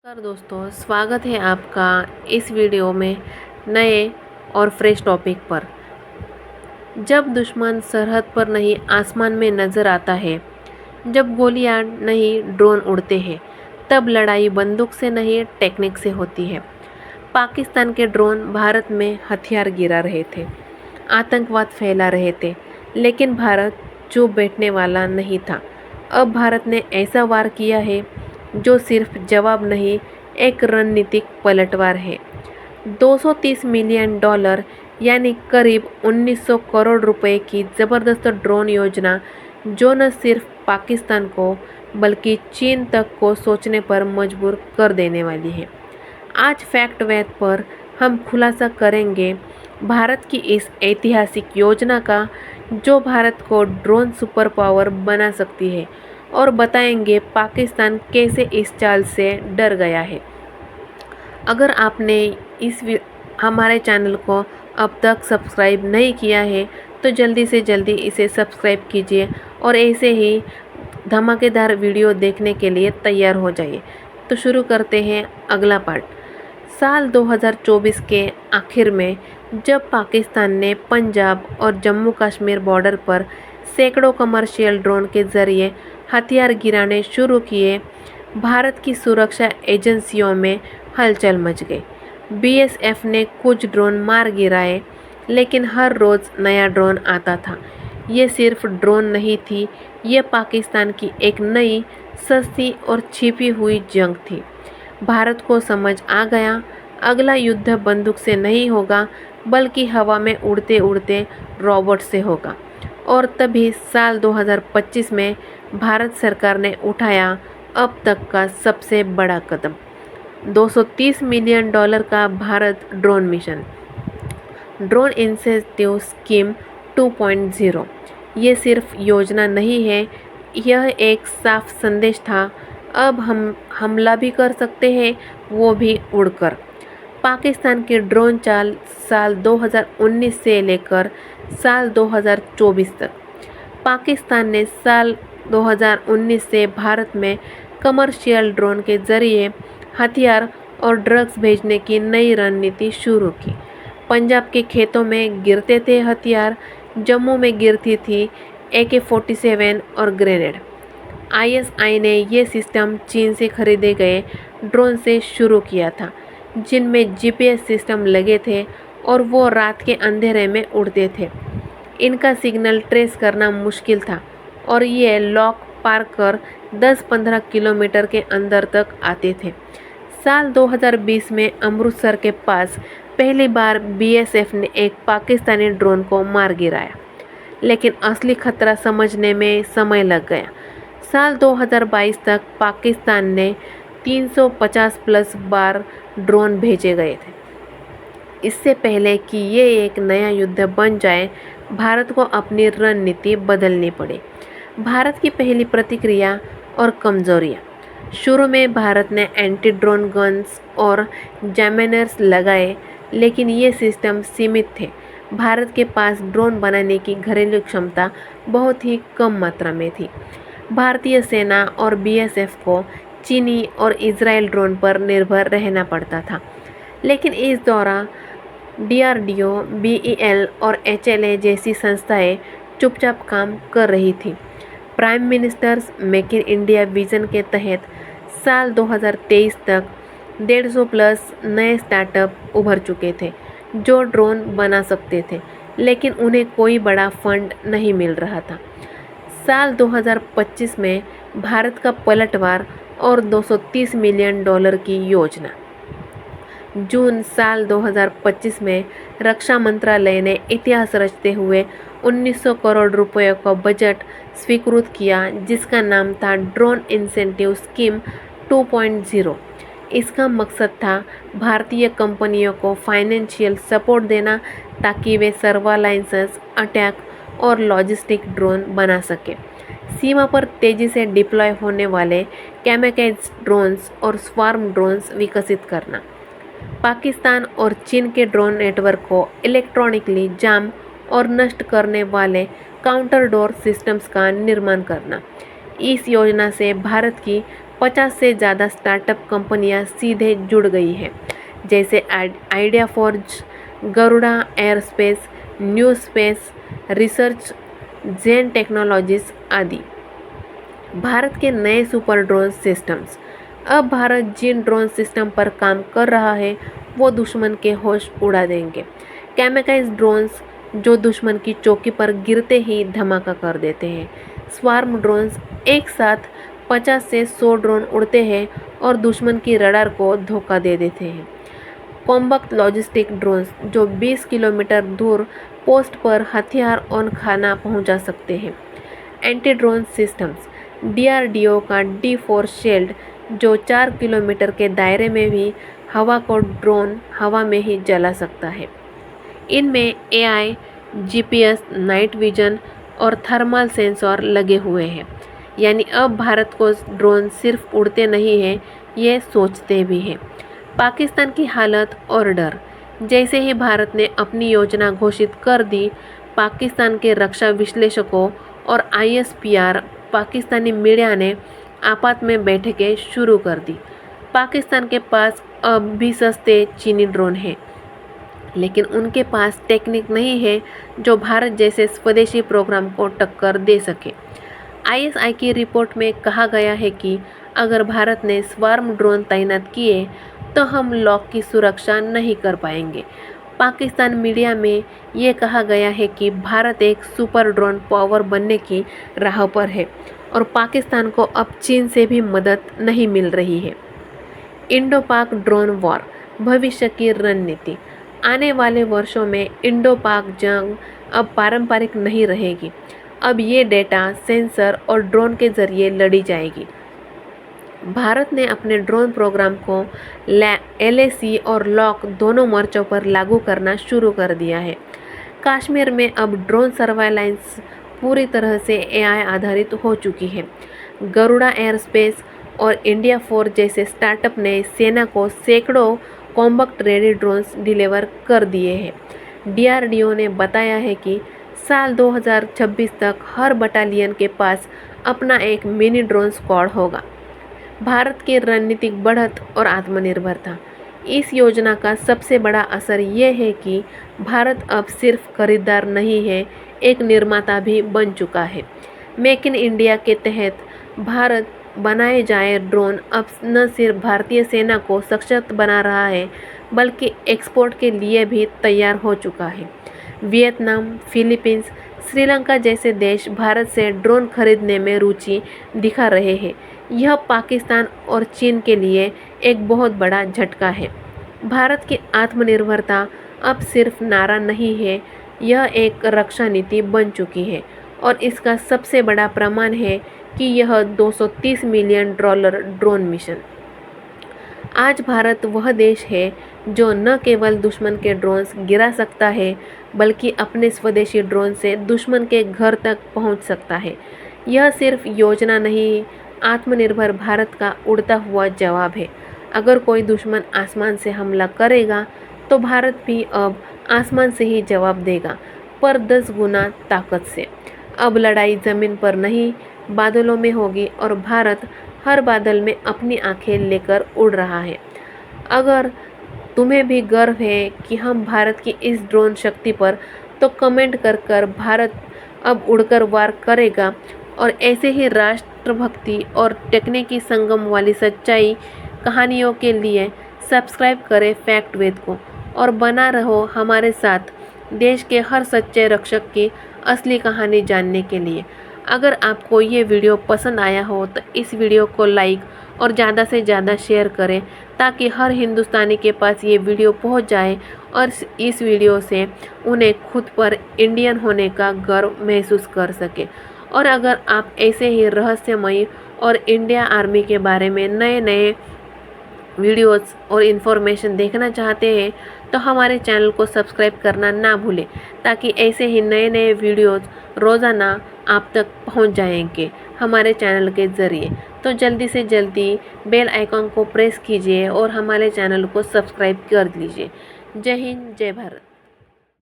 नमस्कार दोस्तों, स्वागत है आपका इस वीडियो में नए और फ्रेश टॉपिक पर। जब दुश्मन सरहद पर नहीं आसमान में नज़र आता है, जब गोलियां नहीं ड्रोन उड़ते हैं, तब लड़ाई बंदूक से नहीं टेक्निक से होती है। पाकिस्तान के ड्रोन भारत में हथियार गिरा रहे थे, आतंकवाद फैला रहे थे, लेकिन भारत चुप बैठने वाला नहीं था। अब भारत ने ऐसा वार किया है जो सिर्फ जवाब नहीं, एक रणनीतिक पलटवार है। $230 मिलियन यानी करीब 1900 करोड़ रुपए की ज़बरदस्त ड्रोन योजना, जो न सिर्फ पाकिस्तान को बल्कि चीन तक को सोचने पर मजबूर कर देने वाली है। आज फैक्ट वेद पर हम खुलासा करेंगे भारत की इस ऐतिहासिक योजना का, जो भारत को ड्रोन सुपर पावर बना सकती है, और बताएंगे पाकिस्तान कैसे इस चाल से डर गया है। अगर आपने हमारे चैनल को अब तक सब्सक्राइब नहीं किया है तो जल्दी से जल्दी इसे सब्सक्राइब कीजिए और ऐसे ही धमाकेदार वीडियो देखने के लिए तैयार हो जाइए। तो शुरू करते हैं अगला पार्ट। साल 2024 के आखिर में जब पाकिस्तान ने पंजाब और जम्मू कश्मीर बॉर्डर पर सैकड़ों कमर्शियल ड्रोन के जरिए हथियार गिराने शुरू किए, भारत की सुरक्षा एजेंसियों में हलचल मच गई। बीएसएफ ने कुछ ड्रोन मार गिराए, लेकिन हर रोज़ नया ड्रोन आता था। ये सिर्फ ड्रोन नहीं थी, ये पाकिस्तान की एक नई, सस्ती और छिपी हुई जंग थी। भारत को समझ आ गया, अगला युद्ध बंदूक से नहीं होगा, बल्कि हवा में उड़ते उड़ते रोबोट से होगा। और तभी साल 2025 में भारत सरकार ने उठाया अब तक का सबसे बड़ा कदम, $230 मिलियन का Bharat drone mission, drone incentive scheme 2.0। ये सिर्फ योजना नहीं है, यह एक साफ संदेश था। अब हम हमला भी कर सकते हैं, वो भी उड़कर। पाकिस्तान की ड्रोन चाल साल 2019 से लेकर साल 2024 तक। पाकिस्तान ने साल 2019 से भारत में कमर्शियल ड्रोन के जरिए हथियार और ड्रग्स भेजने की नई रणनीति शुरू की। पंजाब के खेतों में गिरते थे हथियार, जम्मू में गिरती थी AK-47 और ग्रेनेड। ISI ने ये सिस्टम चीन से खरीदे गए ड्रोन से शुरू किया था, जिनमें GPS सिस्टम लगे थे और वो रात के अंधेरे में उड़ते थे। इनका सिग्नल ट्रेस करना मुश्किल था और ये लॉक पार कर 10-15 किलोमीटर के अंदर तक आते थे। साल 2020 में अमृतसर के पास पहली बार BSF ने एक पाकिस्तानी ड्रोन को मार गिराया, लेकिन असली खतरा समझने में समय लग गया। साल 2022 तक पाकिस्तान ने 350 प्लस बार ड्रोन भेजे गए थे। इससे पहले कि ये एक नया युद्ध बन जाए, भारत को अपनी रणनीति बदलनी पड़ी। भारत की पहली प्रतिक्रिया और कमजोरियाँ। शुरू में भारत ने एंटी ड्रोन गन्स और जैमिनर्स लगाए, लेकिन ये सिस्टम सीमित थे। भारत के पास ड्रोन बनाने की घरेलू क्षमता बहुत ही कम मात्रा में थी। भारतीय सेना और BSF को चीनी और इजराइल ड्रोन पर निर्भर रहना पड़ता था। लेकिन इस दौरान DRDO, BEL और HLA जैसी संस्थाएं चुपचाप काम कर रही थी। Prime ministers make in India vision के तहत साल 2023 तक 150 प्लस नए स्टार्टअप उभर चुके थे, जो ड्रोन बना सकते थे, लेकिन उन्हें कोई बड़ा फंड नहीं मिल रहा था। साल 2025 में भारत का पलटवार और $230 मिलियन की योजना। जून साल 2025 में रक्षा मंत्रालय ने इतिहास रचते हुए 1900 करोड़ रुपयों का बजट स्वीकृत किया, जिसका नाम था ड्रोन इंसेंटिव स्कीम 2.0। इसका मकसद था भारतीय कंपनियों को फाइनेंशियल सपोर्ट देना, ताकि वे सर्वालाइंसेस, अटैक और लॉजिस्टिक ड्रोन बना सके। सीमा पर तेज़ी से डिप्लॉय होने वाले कैमेकाइज ड्रोन्स और स्वार्म ड्रोन्स विकसित करना। पाकिस्तान और चीन के ड्रोन नेटवर्क को इलेक्ट्रॉनिकली जाम और नष्ट करने वाले काउंटर डोर सिस्टम्स का निर्माण करना। इस योजना से भारत की 50 से ज़्यादा स्टार्टअप कंपनियां सीधे जुड़ गई हैं, जैसे आइडिया फॉर्ज, गरुड़ा एयरस्पेस, न्यू स्पेस रिसर्च, जेन टेक्नोलॉजीज आदि। भारत के नए सुपर ड्रोन सिस्टम्स। अब भारत जिन ड्रोन सिस्टम पर काम कर रहा है वो दुश्मन के होश उड़ा देंगे। कैमेकाइज ड्रोन्स जो दुश्मन की चौकी पर गिरते ही धमाका कर देते हैं। स्वार्म ड्रोन्स एक साथ 50 से 100 ड्रोन उड़ते हैं और दुश्मन की रडार को धोखा दे देते हैं। कॉम्बैक्ट लॉजिस्टिक ड्रोन्स जो 20 किलोमीटर दूर पोस्ट पर हथियार और खाना पहुंचा सकते हैं। Anti drone systems. DRDO का D4 शील्ड जो 4 किलोमीटर के दायरे में भी हवा को ड्रोन हवा में ही जला सकता है। इनमें AI, GPS, नाइट विजन और थर्मल सेंसर लगे हुए हैं। यानी अब भारत को ड्रोन सिर्फ उड़ते नहीं हैं, ये सोचते भी हैं। पाकिस्तान की हालत और डर। जैसे ही भारत ने अपनी योजना घोषित कर दी, पाकिस्तान के रक्षा विश्लेषकों और ISPR पाकिस्तानी मीडिया ने आपात में बैठकें शुरू कर दी। पाकिस्तान के पास अब भी सस्ते चीनी ड्रोन हैं, लेकिन उनके पास टेक्निक नहीं है जो भारत जैसे स्वदेशी प्रोग्राम को टक्कर दे सके। ISI की रिपोर्ट में कहा गया है कि अगर भारत ने स्वार्म ड्रोन तैनात किए तो हम लॉक की सुरक्षा नहीं कर पाएंगे। पाकिस्तान मीडिया में ये कहा गया है कि भारत एक सुपर ड्रोन पावर बनने की राह पर है और पाकिस्तान को अब चीन से भी मदद नहीं मिल रही है। इंडो पाक ड्रोन वॉर। भविष्य की रणनीति। आने वाले वर्षों में इंडो पाक जंग अब पारंपरिक नहीं रहेगी। अब ये डेटा, सेंसर और ड्रोन के जरिए लड़ी जाएगी। भारत ने अपने ड्रोन प्रोग्राम को LAC और लॉक दोनों मोर्चों पर लागू करना शुरू कर दिया है। कश्मीर में अब ड्रोन सर्वेलेंस पूरी तरह से AI आधारित हो चुकी है। गरुड़ा एयरस्पेस और इंडिया फोर्स जैसे स्टार्टअप ने सेना को सैकड़ों कॉम्बैक्ट रेडी ड्रोन्स डिलीवर कर दिए हैं। DRDO ने बताया है कि साल 2026 तक हर बटालियन के पास अपना एक मिनी ड्रोन स्क्वाड होगा। भारत की रणनीतिक बढ़त और आत्मनिर्भरता। इस योजना का सबसे बड़ा असर ये है कि भारत अब सिर्फ खरीदार नहीं है, एक निर्माता भी बन चुका है। मेक इन इंडिया के तहत भारत बनाए जाए ड्रोन अब न सिर्फ भारतीय सेना को सशक्त बना रहा है, बल्कि एक्सपोर्ट के लिए भी तैयार हो चुका है। वियतनाम, फिलीपींस, श्रीलंका जैसे देश भारत से ड्रोन खरीदने में रुचि दिखा रहे हैं। यह पाकिस्तान और चीन के लिए एक बहुत बड़ा झटका है। भारत की आत्मनिर्भरता अब सिर्फ नारा नहीं है, यह एक रक्षा नीति बन चुकी है और इसका सबसे बड़ा प्रमाण है कि यह $230 मिलियन ड्रोन मिशन। आज भारत वह देश है जो न केवल दुश्मन के ड्रोन्स गिरा सकता है, बल्कि अपने स्वदेशी ड्रोन से दुश्मन के घर तक पहुंच सकता है। यह सिर्फ योजना नहीं, आत्मनिर्भर भारत का उड़ता हुआ जवाब है। अगर कोई दुश्मन आसमान से हमला करेगा तो भारत भी अब आसमान से ही जवाब देगा, पर 10 गुना ताकत से। अब लड़ाई ज़मीन पर नहीं, बादलों में होगी और भारत हर बादल में अपनी आंखें लेकर उड़ रहा है। अगर तुम्हें भी गर्व है कि हम भारत की इस ड्रोन शक्ति पर, तो कमेंट कर भारत अब उड़कर वार करेगा। और ऐसे ही राष्ट्रभक्ति और टेक्निकी संगम वाली सच्चाई कहानियों के लिए सब्सक्राइब करें फैक्ट वेद को और बना रहो हमारे साथ देश के हर सच्चे रक्षक की असली कहानी जानने के लिए। अगर आपको ये वीडियो पसंद आया हो तो इस वीडियो को लाइक और ज़्यादा से ज़्यादा शेयर करें, ताकि हर हिंदुस्तानी के पास ये वीडियो पहुंच जाए और इस वीडियो से उन्हें खुद पर इंडियन होने का गर्व महसूस कर सके। और अगर आप ऐसे ही रहस्यमयी और इंडिया आर्मी के बारे में नए नए वीडियोस और इन्फॉर्मेशन देखना चाहते हैं तो हमारे चैनल को सब्सक्राइब करना ना भूलें, ताकि ऐसे ही नए नए वीडियोस रोज़ाना आप तक पहुंच जाएंगे हमारे चैनल के ज़रिए। तो जल्दी से जल्दी बेल आइकॉन को प्रेस कीजिए और हमारे चैनल को सब्सक्राइब कर लीजिए। जय हिंद, जय भारत।